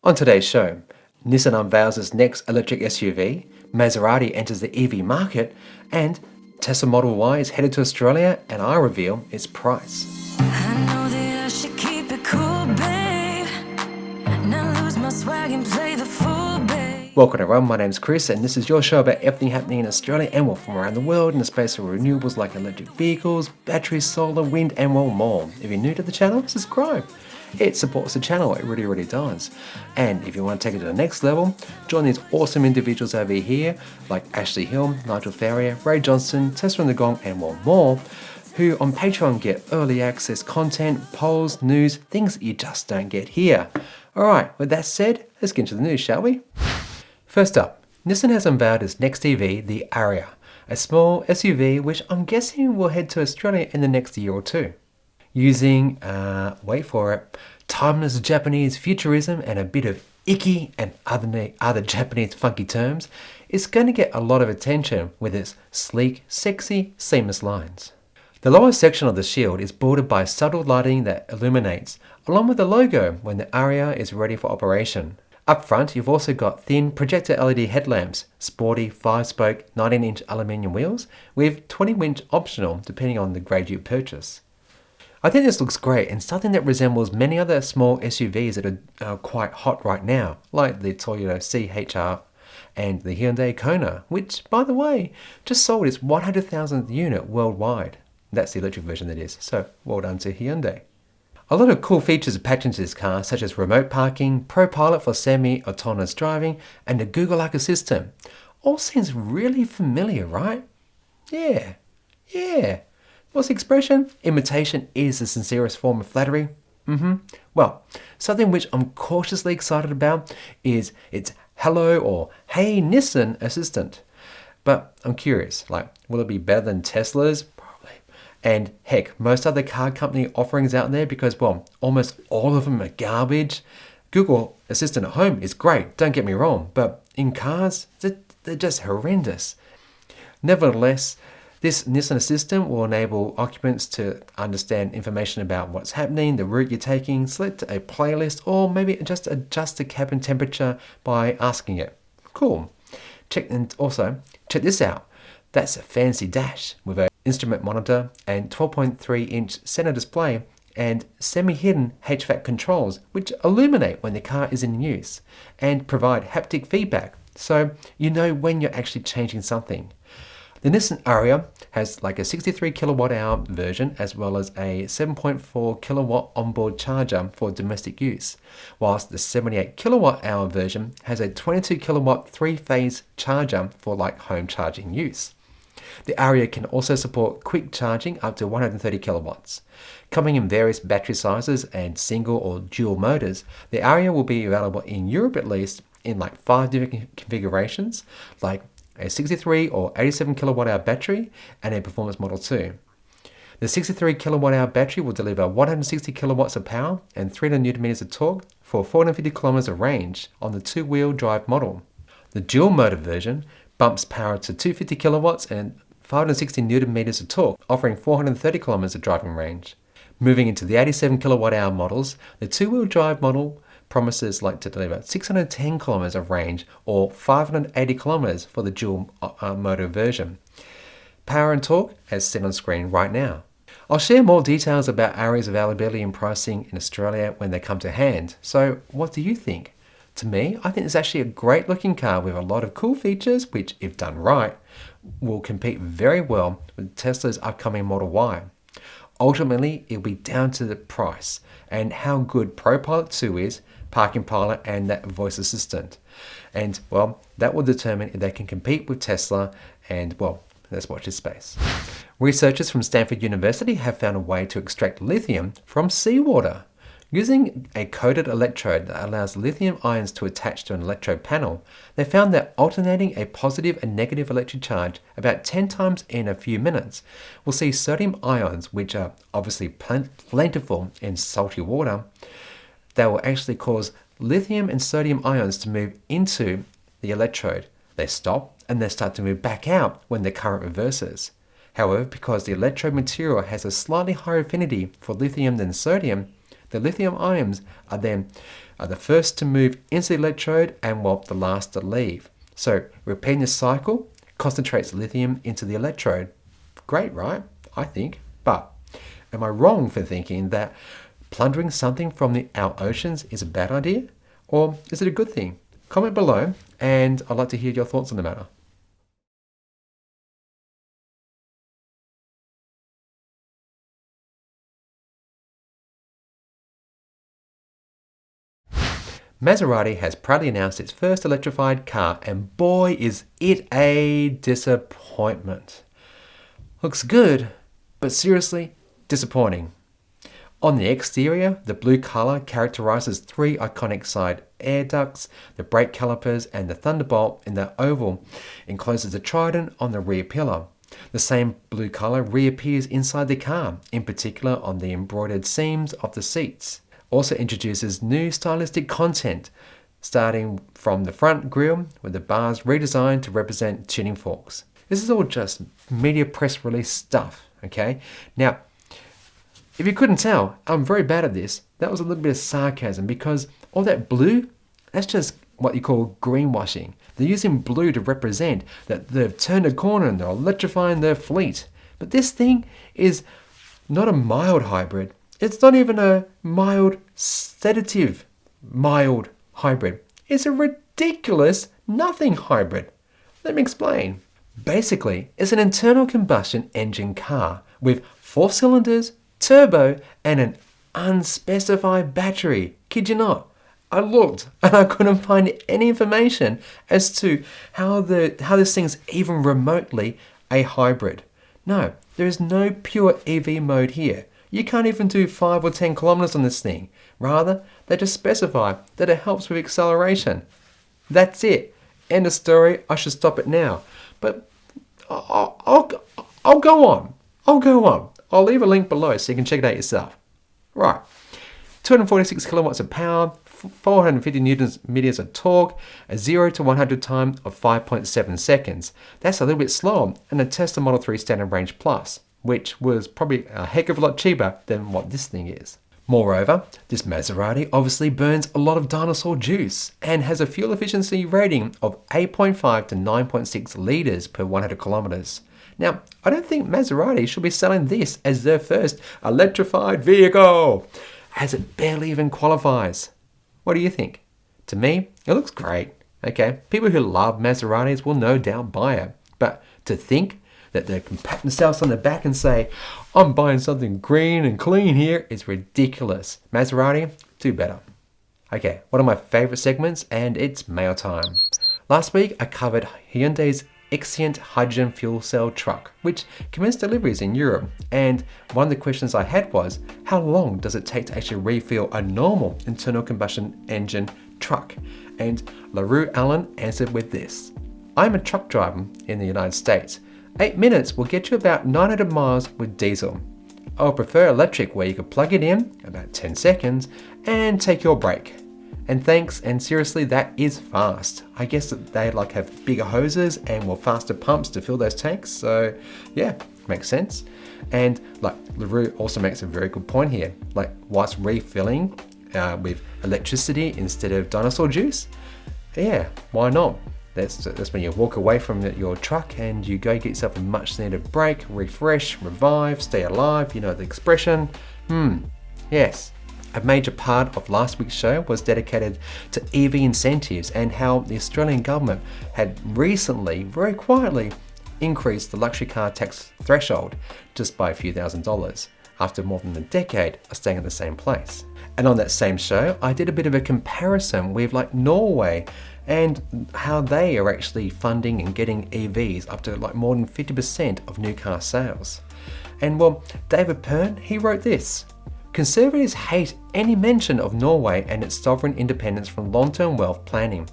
On today's show, Nissan unveils its next electric SUV, Maserati enters the EV market, and Tesla Model Y is headed to Australia, and I reveal its price. I know that I should keep it cool, babe. Not lose my swag and play the fool, babe. Welcome everyone, my name's Chris, and this is your show about everything happening in Australia and from around the world in the space of renewables like electric vehicles, batteries, solar, wind, and more. If you're new to the channel, subscribe. It supports the channel, it really does. And if you want to take it to the next level, join these awesome individuals over here like Ashley Hill, Nigel Farrier, Ray Johnson, Tessa and the Gong, and more, who on Patreon get early access content, polls, news, things that you just don't get here. Alright, with that said, let's get into the news, shall we? First up, Nissan has unveiled its next EV, the Ariya, a small SUV which I'm guessing will head to Australia in the next year or two. Using, wait for it, timeless Japanese futurism and a bit of icky and other Japanese funky terms, it's going to get a lot of attention with its sleek, sexy, seamless lines. The lower section of the shield is bordered by subtle lighting that illuminates, along with the logo when the Ariya is ready for operation. Up front, you've also got thin projector LED headlamps, sporty 5-spoke 19-inch aluminium wheels with 20-inch optional depending on the grade you purchase. I think this looks great and something that resembles many other small SUVs that are quite hot right now, like the Toyota CHR and the Hyundai Kona, which, by the way, just sold its 100,000th unit worldwide. That's the electric version that is, so well done to Hyundai. A lot of cool features are packed into this car, such as remote parking, ProPilot for semi-autonomous driving, and the Google-like assistant. All seems really familiar, right? Yeah. What's the expression? Imitation is the sincerest form of flattery. Well, something which I'm cautiously excited about is its Hello or Hey Nissan assistant. But I'm curious, will it be better than Tesla's? Probably. And heck, most other car company offerings out there because, almost all of them are garbage. Google Assistant at home is great, don't get me wrong, but in cars, they're just horrendous. Nevertheless, this Nissan Assistant will enable occupants to understand information about what's happening, the route you're taking, select a playlist, or maybe just adjust the cabin temperature by asking it. Cool. Check this out. That's a fancy dash with an instrument monitor and 12.3-inch center display and semi-hidden HVAC controls which illuminate when the car is in use and provide haptic feedback so you know when you're actually changing something. The Nissan Ariya has a 63 kilowatt hour version as well as a 7.4 kilowatt onboard charger for domestic use, whilst the 78 kilowatt hour version has a 22 kilowatt 3-phase charger for home charging use. The Ariya can also support quick charging up to 130 kilowatts. Coming in various battery sizes and single or dual motors, the Ariya will be available in Europe at least in 5 different configurations, like a 63 or 87 kilowatt hour battery and a performance model 2. The 63 kilowatt hour battery will deliver 160 kilowatts of power and 300 newton meters of torque for 450 kilometers of range on the 2-wheel drive model. The dual motor version bumps power to 250 kilowatts and 560 newton meters of torque, offering 430 kilometers of driving range. Moving into the 87 kilowatt hour models, the 2-wheel drive model promises to deliver 610 kilometers of range or 580 kilometers for the dual motor version. Power and torque as seen on screen right now. I'll share more details about Ariya's availability and pricing in Australia when they come to hand. So what do you think? To me, I think it's actually a great looking car with a lot of cool features which, if done right, will compete very well with Tesla's upcoming Model Y. Ultimately, it'll be down to the price and how good ProPilot 2 is, Parking Pilot, and that voice assistant. And, that will determine if they can compete with Tesla and, let's watch this space. Researchers from Stanford University have found a way to extract lithium from seawater. Using a coated electrode that allows lithium ions to attach to an electrode panel, they found that alternating a positive and negative electric charge about 10 times in a few minutes will see sodium ions, which are obviously plentiful in salty water, that will actually cause lithium and sodium ions to move into the electrode. They stop and they start to move back out when the current reverses. However, because the electrode material has a slightly higher affinity for lithium than sodium, The lithium ions are the first to move into the electrode and the last to leave. So repeating this cycle concentrates lithium into the electrode. Great, right? I think. But am I wrong for thinking that plundering something from our oceans is a bad idea? Or is it a good thing? Comment below, and I'd like to hear your thoughts on the matter. Maserati has proudly announced its first electrified car, and boy is it a disappointment. Looks good, but seriously, disappointing. On the exterior, the blue colour characterises 3 iconic side air ducts, the brake calipers, and the thunderbolt in the oval encloses a trident on the rear pillar. The same blue colour reappears inside the car, in particular on the embroidered seams of the seats. Also introduces new stylistic content, starting from the front grille with the bars redesigned to represent tuning forks. This is all just media press release stuff, okay? Now, if you couldn't tell, I'm very bad at this. That was a little bit of sarcasm because all that blue, that's just what you call greenwashing. They're using blue to represent that they've turned a corner and they're electrifying their fleet. But this thing is not a mild hybrid. It's not even a mild sedative mild hybrid. It's a ridiculous nothing hybrid. Let me explain. Basically, it's an internal combustion engine car with 4 cylinders, turbo, and an unspecified battery. Kid you not. I looked and I couldn't find any information as to how this thing's even remotely a hybrid. No, there is no pure EV mode here. You can't even do 5 or 10 kilometers on this thing. Rather, they just specify that it helps with acceleration. That's it. End of story. I should stop it now. But I'll go on. I'll leave a link below so you can check it out yourself. Right. 246 kilowatts of power, 450 newtons meters of torque, a 0 to 100 time of 5.7 seconds. That's a little bit slower than a Tesla Model 3 Standard Range Plus, which was probably a heck of a lot cheaper than what this thing is. Moreover, this Maserati obviously burns a lot of dinosaur juice and has a fuel efficiency rating of 8.5 to 9.6 litres per 100 kilometers. Now, I don't think Maserati should be selling this as their first electrified vehicle, as it barely even qualifies. What do you think? To me, it looks great. Okay, people who love Maseratis will no doubt buy it, but to think that they can pat themselves on the back and say, I'm buying something green and clean here, is ridiculous. Maserati, do better. Okay, one of my favorite segments, and it's mail time. Last week, I covered Hyundai's Exient hydrogen fuel cell truck, which commenced deliveries in Europe. And one of the questions I had was, how long does it take to actually refuel a normal internal combustion engine truck? And Robert Llewellyn answered with this. I'm a truck driver in the United States. 8 minutes will get you about 900 miles with diesel. I would prefer electric where you could plug it in, about 10 seconds, and take your break. And thanks, and seriously, that is fast. I guess that they have bigger hoses and faster pumps to fill those tanks, so yeah, makes sense. And LaRue also makes a very good point here. Whilst refilling with electricity instead of dinosaur juice, yeah, why not? That's when you walk away from your truck and you go get yourself a much needed break, refresh, revive, stay alive, you know the expression. Yes. A major part of last week's show was dedicated to EV incentives and how the Australian government had recently, very quietly, increased the luxury car tax threshold just by a few $1,000s after more than a decade of staying in the same place. And on that same show, I did a bit of a comparison with Norway and how they are actually funding and getting EVs up to more than 50% of new car sales. And David Pern, he wrote this. Conservatives hate any mention of Norway and its sovereign independence from long-term wealth planning.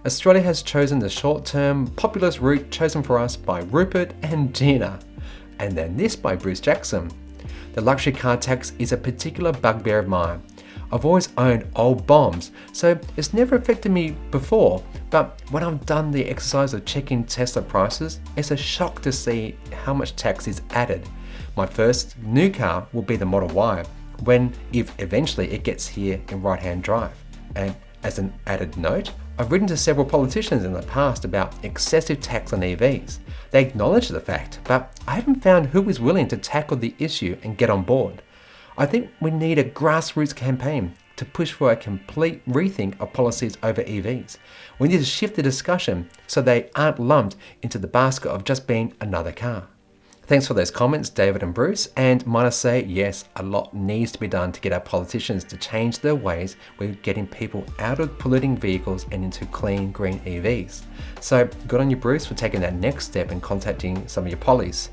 Australia has chosen the short-term populist route chosen for us by Rupert and Gina. And then this by Bruce Jackson. The luxury car tax is a particular bugbear of mine. I've always owned old bombs, so it's never affected me before, but when I've done the exercise of checking Tesla prices, it's a shock to see how much tax is added. My first new car will be the Model Y, if eventually it gets here in right-hand drive. And as an added note, I've written to several politicians in the past about excessive tax on EVs. They acknowledge the fact, but I haven't found who is willing to tackle the issue and get on board. I think we need a grassroots campaign to push for a complete rethink of policies over EVs. We need to shift the discussion so they aren't lumped into the basket of just being another car. Thanks for those comments, David and Bruce, and might I say, yes, a lot needs to be done to get our politicians to change their ways with getting people out of polluting vehicles and into clean, green EVs. So good on you, Bruce, for taking that next step and contacting some of your pollies.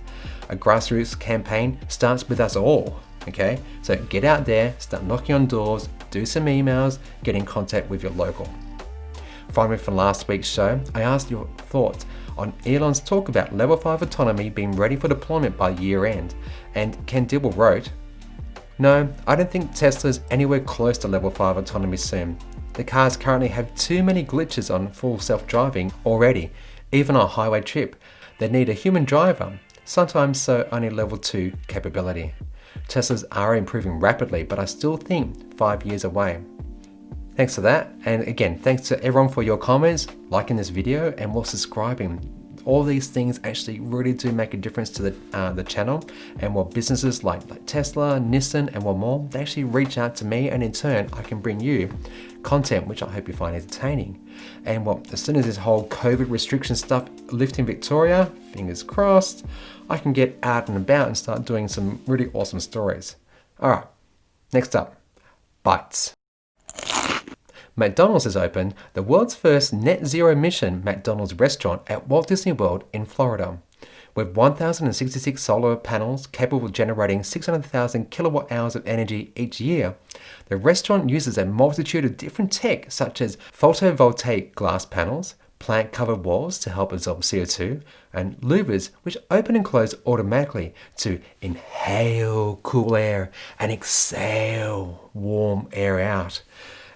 A grassroots campaign starts with us all, okay? So get out there, start knocking on doors, do some emails, get in contact with your local. Finally, from last week's show, I asked your thoughts on Elon's talk about level 5 autonomy being ready for deployment by year end, and Ken Dibble wrote, "No, I don't think Tesla's anywhere close to level 5 autonomy soon. The cars currently have too many glitches on full self-driving already, even on a highway trip. They need a human driver, sometimes so only level 2 capability. Teslas are improving rapidly, but I still think 5 years away." Thanks for that, and again, thanks to everyone for your comments, liking this video, and while subscribing. All these things actually really do make a difference to the channel, and while businesses like Tesla, Nissan, and more, they actually reach out to me, and in turn, I can bring you content which I hope you find entertaining. And as soon as this whole COVID restriction stuff lifts in Victoria, fingers crossed, I can get out and about and start doing some really awesome stories. All right, next up, bites. McDonald's has opened the world's first net zero emission McDonald's restaurant at Walt Disney World in Florida. With 1,066 solar panels capable of generating 600,000 kilowatt hours of energy each year, the restaurant uses a multitude of different tech such as photovoltaic glass panels, plant-covered walls to help absorb CO2, and louvers which open and close automatically to inhale cool air and exhale warm air out.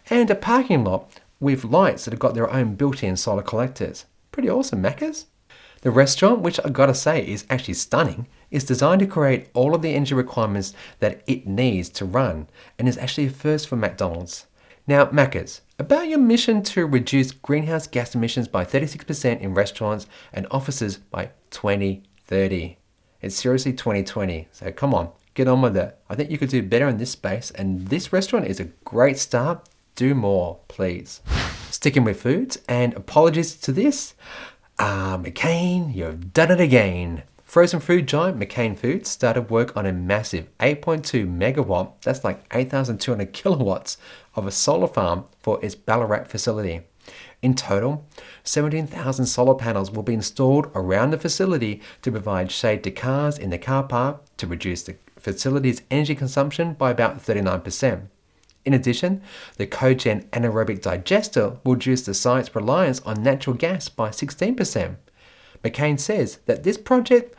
And a parking lot with lights that have got their own built-in solar collectors. Pretty awesome, Maccas. The restaurant, which I gotta say is actually stunning, is designed to create all of the energy requirements that it needs to run, and is actually a first for McDonald's. Now, Maccas, about your mission to reduce greenhouse gas emissions by 36% in restaurants and offices by 2030. It's seriously 2020, so come on, get on with it. I think you could do better in this space, and this restaurant is a great start. Do more, please. Sticking with foods, and apologies to this, McCain, you've done it again. Frozen food giant McCain Foods started work on a massive 8.2 megawatt, that's like 8,200 kilowatts, of a solar farm for its Ballarat facility. In total, 17,000 solar panels will be installed around the facility to provide shade to cars in the car park to reduce the facility's energy consumption by about 39%. In addition, the cogen anaerobic digester will reduce the site's reliance on natural gas by 16%. McCain says that this project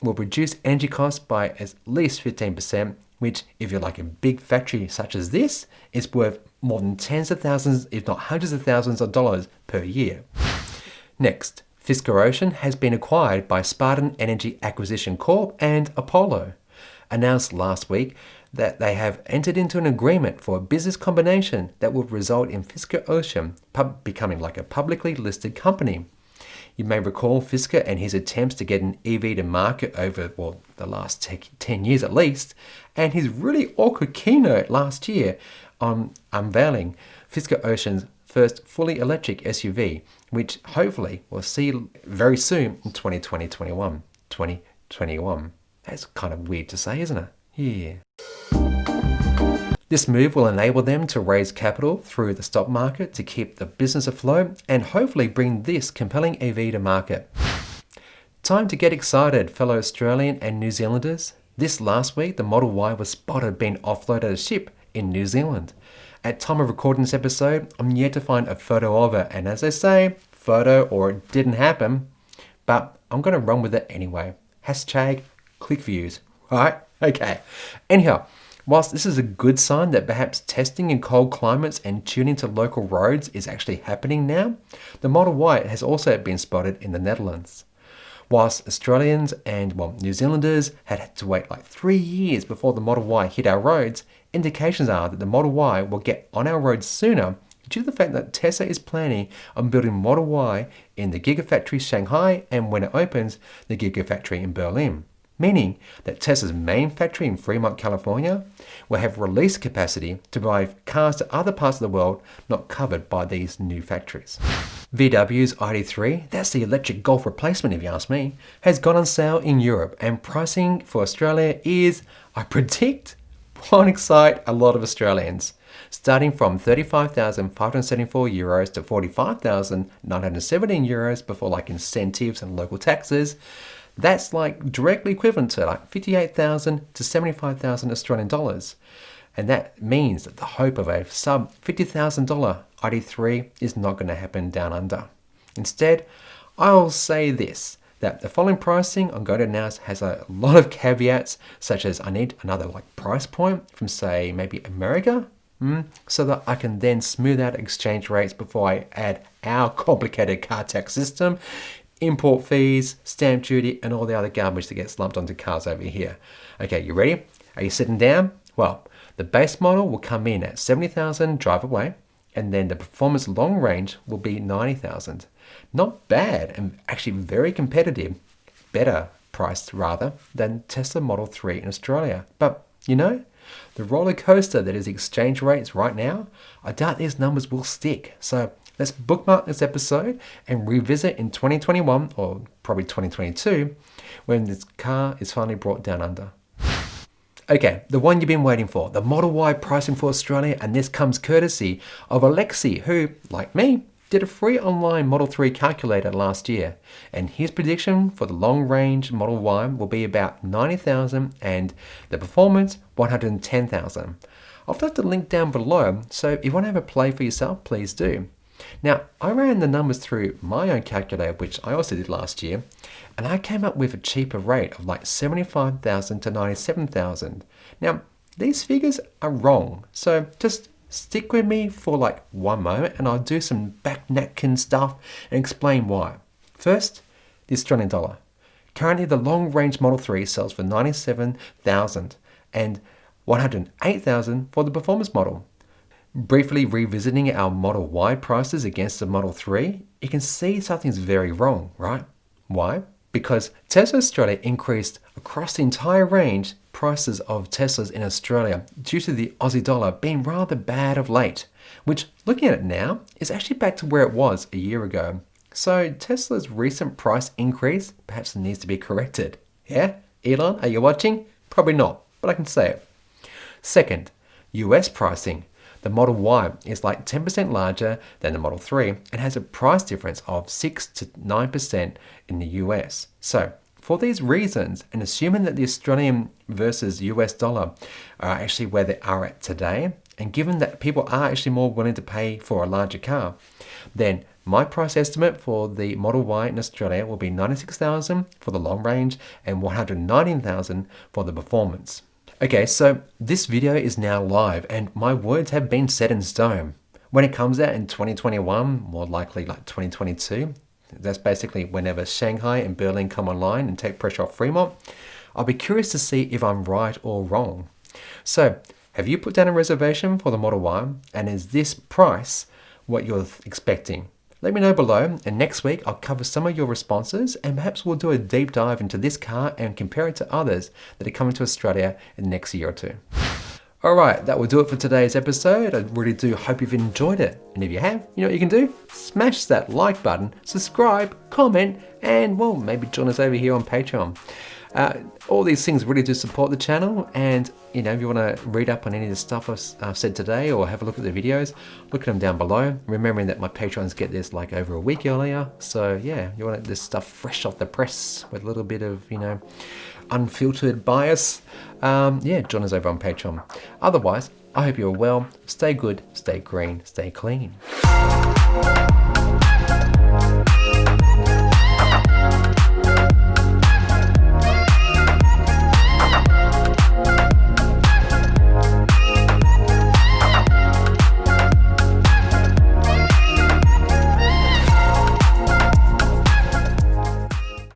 will reduce energy costs by at least 15%, which, if you're like a big factory such as this, is worth more than tens of thousands, if not hundreds of thousands of dollars per year. Next, Fisker Ocean has been acquired by Spartan Energy Acquisition Corp and Apollo. Announced last week that they have entered into an agreement for a business combination that will result in Fisker Ocean becoming like a publicly listed company. You may recall Fisker and his attempts to get an EV to market over, the last 10 years at least, and his really awkward keynote last year on unveiling Fisker Ocean's first fully electric SUV, which hopefully we'll see very soon in 2021. That's kind of weird to say, isn't it? Yeah. This move will enable them to raise capital through the stock market to keep the business afloat and hopefully bring this compelling EV to market. Time to get excited, fellow Australian and New Zealanders. This last week, the Model Y was spotted being offloaded at a ship in New Zealand. At time of recording this episode, I'm yet to find a photo of it, and as they say, photo or it didn't happen, but I'm going to run with it anyway. Hashtag click views. Alright? Okay. Anyhow, whilst this is a good sign that perhaps testing in cold climates and tuning to local roads is actually happening now, the Model Y has also been spotted in the Netherlands. Whilst Australians and New Zealanders had to wait like 3 years before the Model Y hit our roads, indications are that the Model Y will get on our roads sooner due to the fact that Tesla is planning on building Model Y in the Gigafactory Shanghai and when it opens, the Gigafactory in Berlin. Meaning that Tesla's main factory in Fremont, California will have release capacity to drive cars to other parts of the world not covered by these new factories. VW's ID3, that's the electric Golf replacement if you ask me, has gone on sale in Europe and pricing for Australia is, I predict, won't excite a lot of Australians. Starting from €35,574 to €45,917 before like incentives and local taxes. That's like directly equivalent to like 58,000 to 75,000 Australian dollars. And that means that the hope of a sub $50,000 ID3 is not going to happen down under. Instead, I'll say this, that the following pricing I'm going to announce has a lot of caveats, such as I need another like price point from say maybe America, so that I can then smooth out exchange rates before I add our complicated car tax system, import fees, stamp duty, and all the other garbage that gets lumped onto cars over here. Okay, you ready? Are you sitting down? Well, the base model will come in at 70,000 drive away, and then the performance long range will be 90,000. Not bad, and actually very competitive, better priced rather, than Tesla Model 3 in Australia. But, you know, the roller coaster that is exchange rates right now, I doubt these numbers will stick. So let's bookmark this episode and revisit in 2021 or probably 2022 when this car is finally brought down under. Okay, the one you've been waiting for, the Model Y pricing for Australia, and this comes courtesy of Alexi, who, like me, did a free online Model 3 calculator last year, and his prediction for the long-range Model Y will be about 90,000 and the performance 110,000. I'll put the link down below, so if you want to have a play for yourself, please do. Now, I ran the numbers through my own calculator, which I also did last year, and I came up with a cheaper rate of like 75,000 to 97,000. Now, these figures are wrong, so just stick with me for like one moment and I'll do some back napkin stuff and explain why. First, the Australian dollar. Currently, the long-range Model 3 sells for 97,000 and 108,000 for the performance model. Briefly revisiting our Model Y prices against the Model 3, you can see something's very wrong, right? Why? Because Tesla Australia increased across the entire range prices of Teslas in Australia due to the Aussie dollar being rather bad of late, which looking at it now is actually back to where it was a year ago. So Tesla's recent price increase perhaps needs to be corrected. Yeah? Elon, are you watching? Probably not, but I can say it. Second, US pricing. The Model Y is like 10% larger than the Model 3 and has a price difference of 6 to 9% in the US. So, for these reasons, and assuming that the Australian versus US dollar are actually where they are at today, and given that people are actually more willing to pay for a larger car, then my price estimate for the Model Y in Australia will be 96,000 for the long range and 119,000 for the performance. Okay, so this video is now live and my words have been set in stone. When it comes out in 2021, more likely like 2022, that's basically whenever Shanghai and Berlin come online and take pressure off Fremont, I'll be curious to see if I'm right or wrong. So, have you put down a reservation for the Model Y, and is this price what you're expecting? Let me know below, and next week I'll cover some of your responses and perhaps we'll do a deep dive into this car and compare it to others that are coming to Australia in the next year or two. Alright, that will do it for today's episode. I really do hope you've enjoyed it. And if you have, you know what you can do? Smash that like button, subscribe, comment, and well, maybe join us over here on Patreon. All these things really do support the channel, and you know, if you want to read up on any of the stuff I've said today or have a look at the videos, look at them down below. Remembering that my patrons get this like over a week earlier, so yeah, you want this stuff fresh off the press with a little bit of, you know, unfiltered bias, yeah, join us over on Patreon. Otherwise, I hope you're well, stay good, stay green, stay clean.